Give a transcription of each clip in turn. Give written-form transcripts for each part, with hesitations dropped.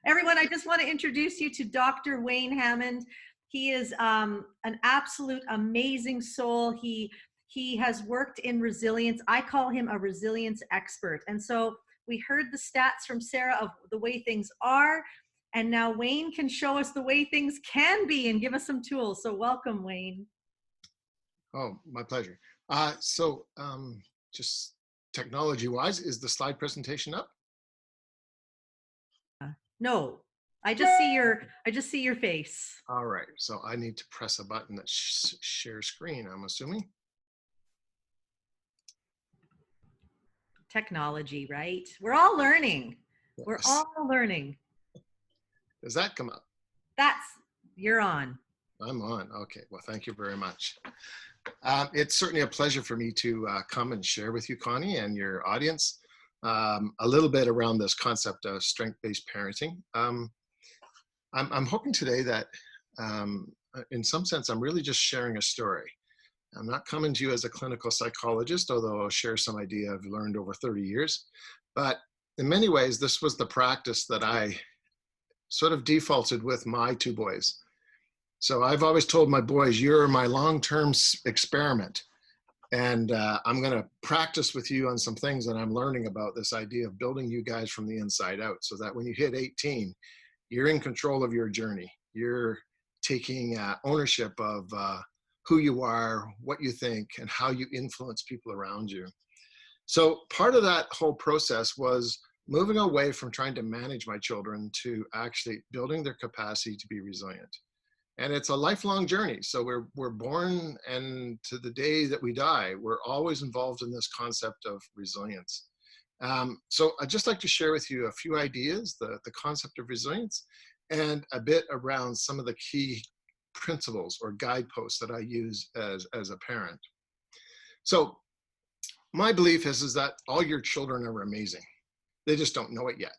Everyone, I just want to introduce you to Dr. Wayne Hammond. He is an absolute amazing soul. He has worked in resilience. I call him a resilience expert. And so we heard the stats from Sarah of the way things are, and now Wayne can show us the way things can be and give us some tools. So welcome, Wayne. Oh, my pleasure. Just technology-wise, is the slide presentation up? No, I just see your face. All right, so I need to press a button that share screen, I'm assuming. Technology, right? We're all learning. Yes. We're all learning. Does that come up? You're on. I'm on. Okay, well, thank you very much. It's certainly a pleasure for me to come and share with you, Connie, and your audience a little bit around this concept of strength-based parenting. I'm hoping today that in some sense, I'm really just sharing a story. I'm not coming to you as a clinical psychologist, although I'll share some idea I've learned over 30 years. But in many ways, this was the practice that I sort of defaulted with my two boys. So I've always told my boys, you're my long-term experiment. And I'm going to practice with you on some things that I'm learning about this idea of building you guys from the inside out, so that when you hit 18, you're in control of your journey. You're taking ownership of who you are, what you think, and how you influence people around you. So part of that whole process was moving away from trying to manage my children to actually building their capacity to be resilient. And it's a lifelong journey. So we're born, and to the day that we die, we're always involved in this concept of resilience. So I'd just like to share with you a few ideas, the concept of resilience, and a bit around some of the key principles or guideposts that I use as a parent. So my belief is that all your children are amazing. They just don't know it yet.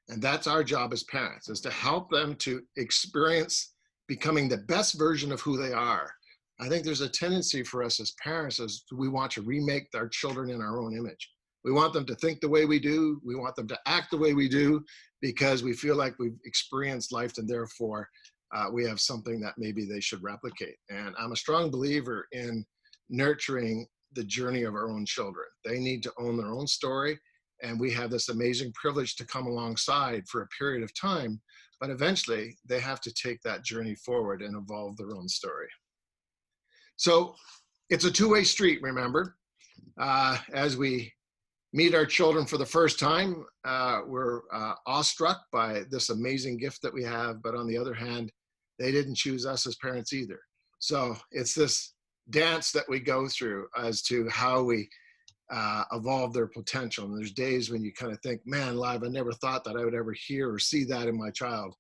And that's our job as parents, is to help them to experience becoming the best version of who they are. I think there's a tendency for us as parents as we want to remake our children in our own image. We want them to think the way we do. We want them to act the way we do, because we feel like we've experienced life, and therefore we have something that maybe they should replicate. And I'm a strong believer in nurturing the journey of our own children. They need to own their own story. And we have this amazing privilege to come alongside for a period of time, but eventually they have to take that journey forward and evolve their own story. So it's a two-way street, remember. As we meet our children for the first time, we're awestruck by this amazing gift that we have, but on the other hand, they didn't choose us as parents either. So it's this dance that we go through as to how we evolve their potential. And there's days when you kind of think, man, live, I never thought that I would ever hear or see that in my child.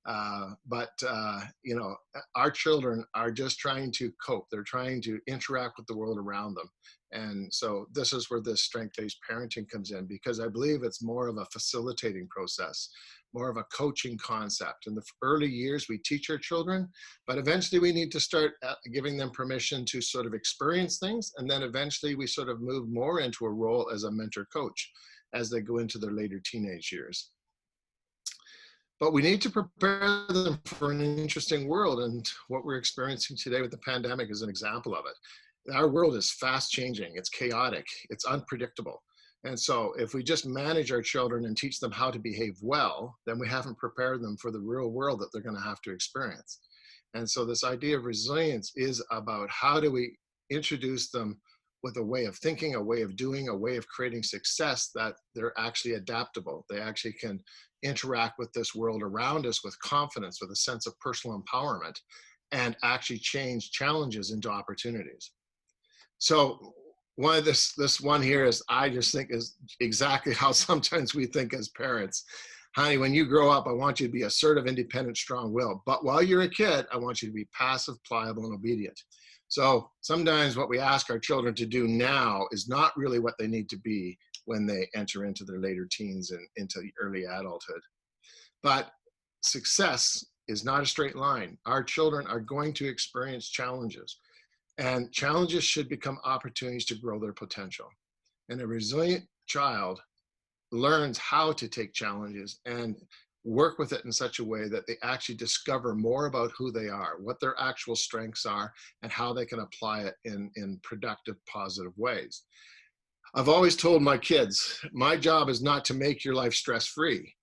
You know, our children are just trying to cope. They're trying to interact with the world around them. And so this is where this strength-based parenting comes in, because I believe it's more of a facilitating process, more of a coaching concept. In the early years, we teach our children, but eventually we need to start giving them permission to sort of experience things. And then eventually we sort of move more into a role as a mentor coach as they go into their later teenage years. But we need to prepare them for an interesting world. And what we're experiencing today with the pandemic is an example of it. Our world is fast changing. It's chaotic. It's unpredictable. And so if we just manage our children and teach them how to behave well, then we haven't prepared them for the real world that they're going to have to experience. And so this idea of resilience is about how do we introduce them with a way of thinking, a way of doing, a way of creating success, that they're actually adaptable. They actually can interact with this world around us with confidence, with a sense of personal empowerment, and actually change challenges into opportunities. So one of this one here is, I just think is exactly how sometimes we think as parents. Honey, when you grow up, I want you to be assertive, independent, strong-willed. But while you're a kid, I want you to be passive, pliable, and obedient. So sometimes what we ask our children to do now is not really what they need to be when they enter into their later teens and into early adulthood. But success is not a straight line. Our children are going to experience challenges. And challenges should become opportunities to grow their potential. And a resilient child learns how to take challenges. And work with it in such a way that they actually discover more about who they are, what their actual strengths are, and how they can apply it in productive, positive ways. I've always told my kids, my job is not to make your life stress-free.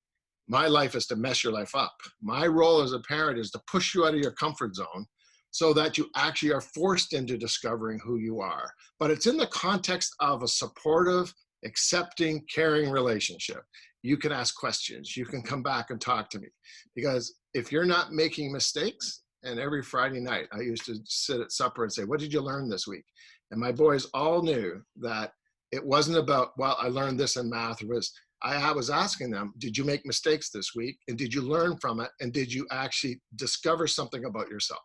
My life is to mess your life up. My role as a parent is to push you out of your comfort zone so that you actually are forced into discovering who you are. But it's in the context of a supportive, accepting, caring relationship. You can ask questions. You can come back and talk to me. Because if you're not making mistakes, and every Friday night, I used to sit at supper and say, what did you learn this week? And my boys all knew that it wasn't about, well, I learned this in math. I was asking them, did you make mistakes this week? And did you learn from it? And did you actually discover something about yourself?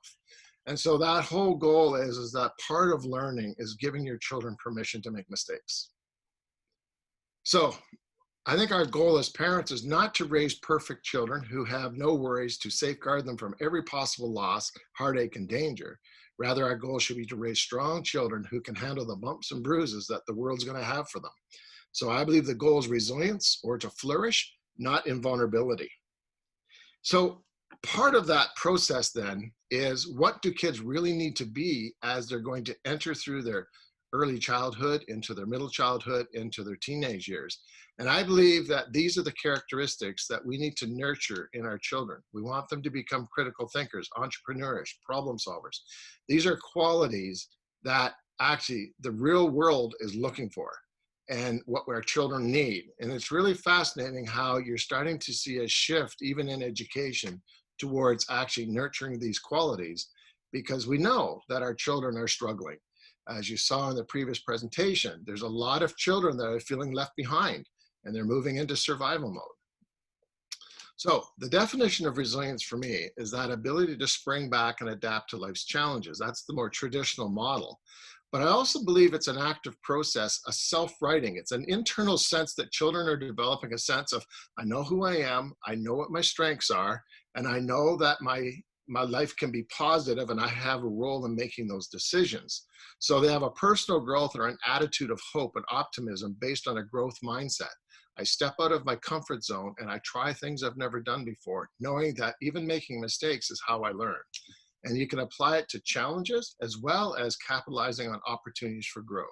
And so that whole goal is that part of learning is giving your children permission to make mistakes. So I think our goal as parents is not to raise perfect children who have no worries, to safeguard them from every possible loss, heartache, and danger. Rather, our goal should be to raise strong children who can handle the bumps and bruises that the world's going to have for them. So I believe the goal is resilience, or to flourish, not invulnerability. So part of that process then is, what do kids really need to be as they're going to enter through their early childhood, into their middle childhood, into their teenage years? And I believe that these are the characteristics that we need to nurture in our children. We want them to become critical thinkers, entrepreneurish, problem solvers. These are qualities that actually the real world is looking for, and what our children need. And it's really fascinating how you're starting to see a shift, even in education, towards actually nurturing these qualities, because we know that our children are struggling. As you saw in the previous presentation, there's a lot of children that are feeling left behind, and they're moving into survival mode. So the definition of resilience for me is that ability to spring back and adapt to life's challenges. That's the more traditional model. But I also believe it's an active process, a self-writing. It's an internal sense that children are developing, a sense of, I know who I am, I know what my strengths are, and I know that my life can be positive, and I have a role in making those decisions. So they have a personal growth or an attitude of hope and optimism based on a growth mindset. I step out of my comfort zone and I try things I've never done before, knowing that even making mistakes is how I learn. And you can apply it to challenges as well as capitalizing on opportunities for growth.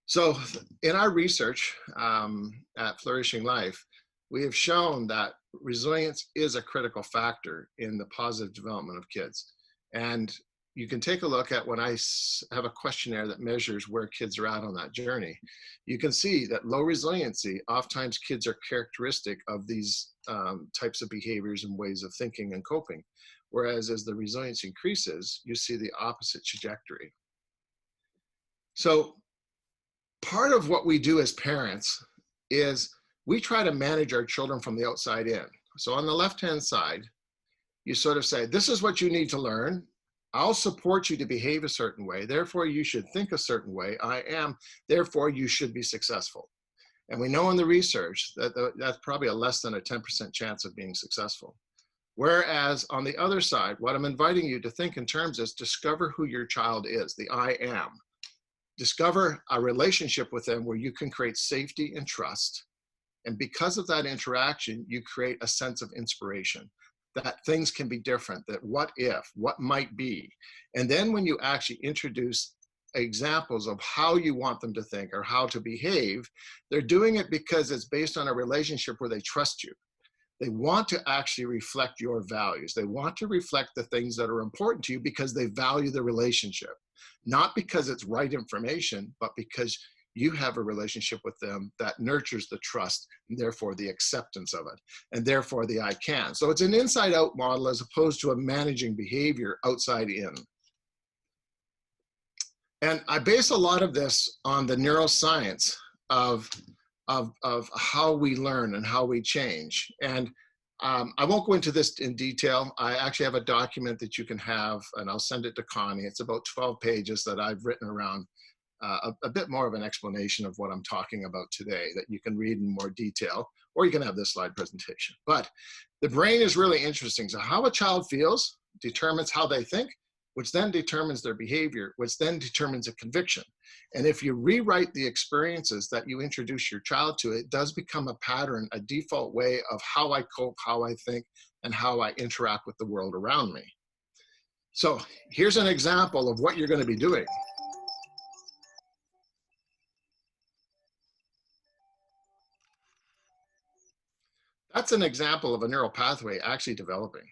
So in our research at Flourishing Life, we have shown that resilience is a critical factor in the positive development of kids. And you can take a look at, when I have a questionnaire that measures where kids are at on that journey, you can see that low resiliency, oftentimes kids are characteristic of these types of behaviors and ways of thinking and coping. Whereas as the resilience increases, you see the opposite trajectory. So part of what we do as parents is we try to manage our children from the outside in. So on the left-hand side, you sort of say, this is what you need to learn. I'll support you to behave a certain way. Therefore, you should think a certain way. I am. Therefore, you should be successful. And we know in the research that that's probably a less than a 10% chance of being successful. Whereas on the other side, what I'm inviting you to think in terms is discover who your child is, the I am. Discover a relationship with them where you can create safety and trust. And because of that interaction, you create a sense of inspiration, that things can be different, that what if, what might be. And then when you actually introduce examples of how you want them to think or how to behave, they're doing it because it's based on a relationship where they trust you. They want to actually reflect your values. They want to reflect the things that are important to you because they value the relationship, not because it's right information, but because you have a relationship with them that nurtures the trust, and therefore the acceptance of it, and therefore the I can. So it's an inside-out model as opposed to a managing behavior outside in. And I base a lot of this on the neuroscience of how we learn and how we change. And I won't go into this in detail. I actually have a document that you can have, and I'll send it to Connie. It's about 12 pages that I've written around a bit more of an explanation of what I'm talking about today that you can read in more detail, or you can have this slide presentation. But the brain is really interesting. So how a child feels determines how they think, which then determines their behavior, which then determines a conviction. And if you rewrite the experiences that you introduce your child to, it does become a pattern, a default way of how I cope, how I think, and how I interact with the world around me. So here's an example of what you're going to be doing. That's an example of a neural pathway actually developing.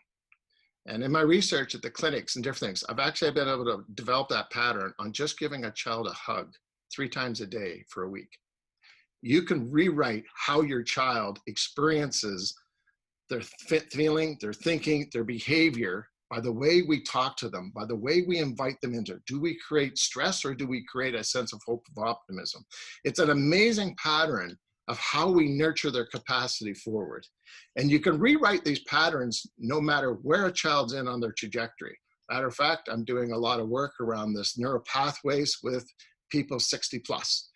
And in my research at the clinics and different things, I've actually been able to develop that pattern on just giving a child a hug 3 times a day for a week. You can rewrite how your child experiences their feeling, their thinking, their behavior by the way we talk to them, by the way we invite them into. Do we create stress or do we create a sense of hope, of optimism? It's an amazing pattern of how we nurture their capacity forward. And you can rewrite these patterns no matter where a child's in on their trajectory. Matter of fact, I'm doing a lot of work around this neural pathways with people 60 plus.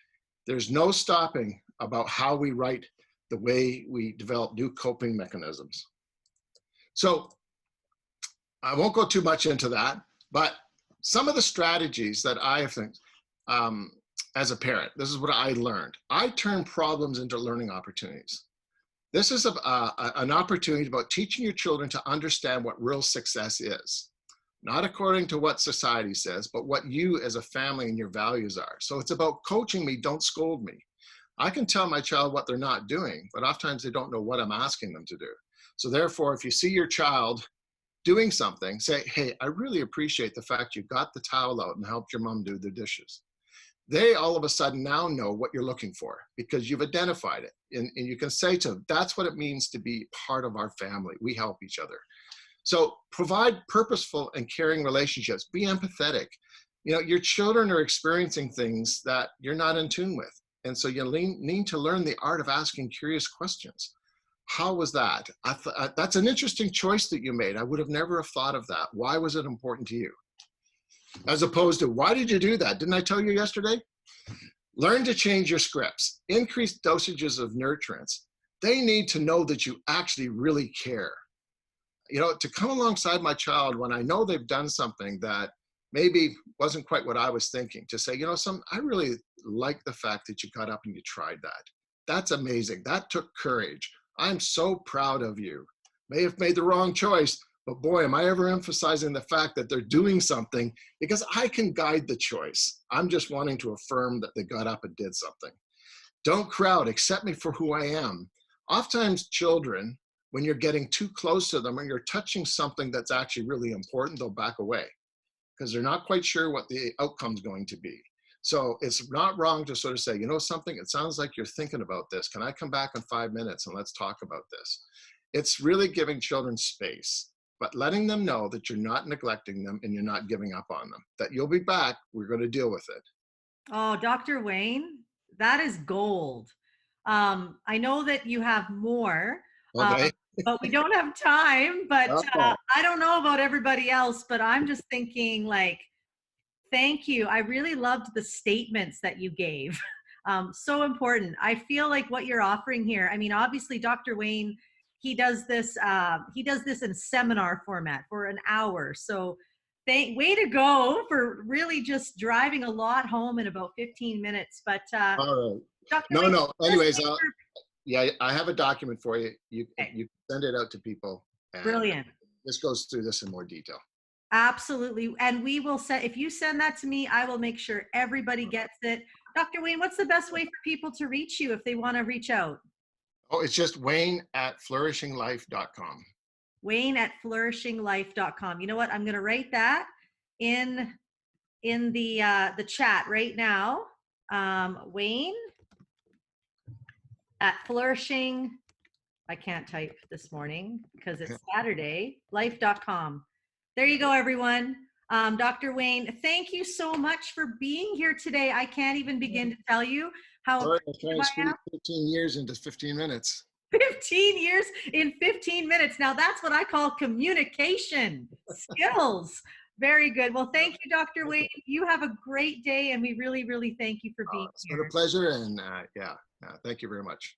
There's no stopping about how we write the way we develop new coping mechanisms. So I won't go too much into that, but some of the strategies that I think, as a parent, this is what I learned. I turn problems into learning opportunities. This is an opportunity about teaching your children to understand what real success is. Not according to what society says, but what you as a family and your values are. So it's about coaching me, don't scold me. I can tell my child what they're not doing, but oftentimes they don't know what I'm asking them to do. So therefore, if you see your child doing something, say, hey, I really appreciate the fact you got the towel out and helped your mom do the dishes. They all of a sudden now know what you're looking for because you've identified it. And you can say to them, that's what it means to be part of our family. We help each other. So provide purposeful and caring relationships. Be empathetic. You know, your children are experiencing things that you're not in tune with. And so you need to learn the art of asking curious questions. How was that? That's an interesting choice that you made. I would have never have thought of that. Why was it important to you? As opposed to, why did you do that? Didn't I tell you yesterday? Learn to change your scripts. Increase dosages of nurturance. They need to know that you actually really care. You know, to come alongside my child when I know they've done something that maybe wasn't quite what I was thinking, to say, you know, I really like the fact that you got up and you tried that. That's amazing. That took courage. I'm so proud of you. May have made the wrong choice, but boy, am I ever emphasizing the fact that they're doing something because I can guide the choice. I'm just wanting to affirm that they got up and did something. Don't crowd, accept me for who I am. Oftentimes children, when you're getting too close to them or you're touching something that's actually really important, they'll back away because they're not quite sure what the outcome's going to be. So it's not wrong to sort of say, you know something, it sounds like you're thinking about this. Can I come back in 5 minutes and let's talk about this? It's really giving children space, but letting them know that you're not neglecting them and you're not giving up on them, that you'll be back, we're going to deal with it. Oh, Dr. Wayne, that is gold. I know that you have more, Okay. but we don't have time. But Oh, I don't know about everybody else, but I'm just thinking like, thank you. I really loved the statements that you gave. So important. I feel like what you're offering here. I mean, obviously, Dr. Wayne, he does this in seminar format for an hour. So way to go for really just driving a lot home in about 15 minutes. But all right. Dr. No, Wayne, no. Anyways, for, yeah, I have a document for you. You okay, send it out to people. And brilliant. this goes through this in more detail. Absolutely. And we will set, if you send that to me, I will make sure everybody gets it. Dr. Wayne, what's the best way for people to reach you if they want to reach out? Oh, it's just Wayne@flourishinglife.com. Wayne@flourishinglife.com. You know what? I'm going to write that in the chat right now. Wayne at flourishing. I can't type this morning because it's Saturday. Life.com. There you go, everyone. Dr. Wayne, thank you so much for being here today. I can't even begin to tell you how All right, I'll try and appreciative I squeeze am. 15 years into 15 minutes. 15 years in 15 minutes. Now that's what I call communication skills. Very good. Well, thank you, Dr. Wayne. You have a great day, and we really, really thank you for being It's been a here. pleasure, and yeah, thank you very much.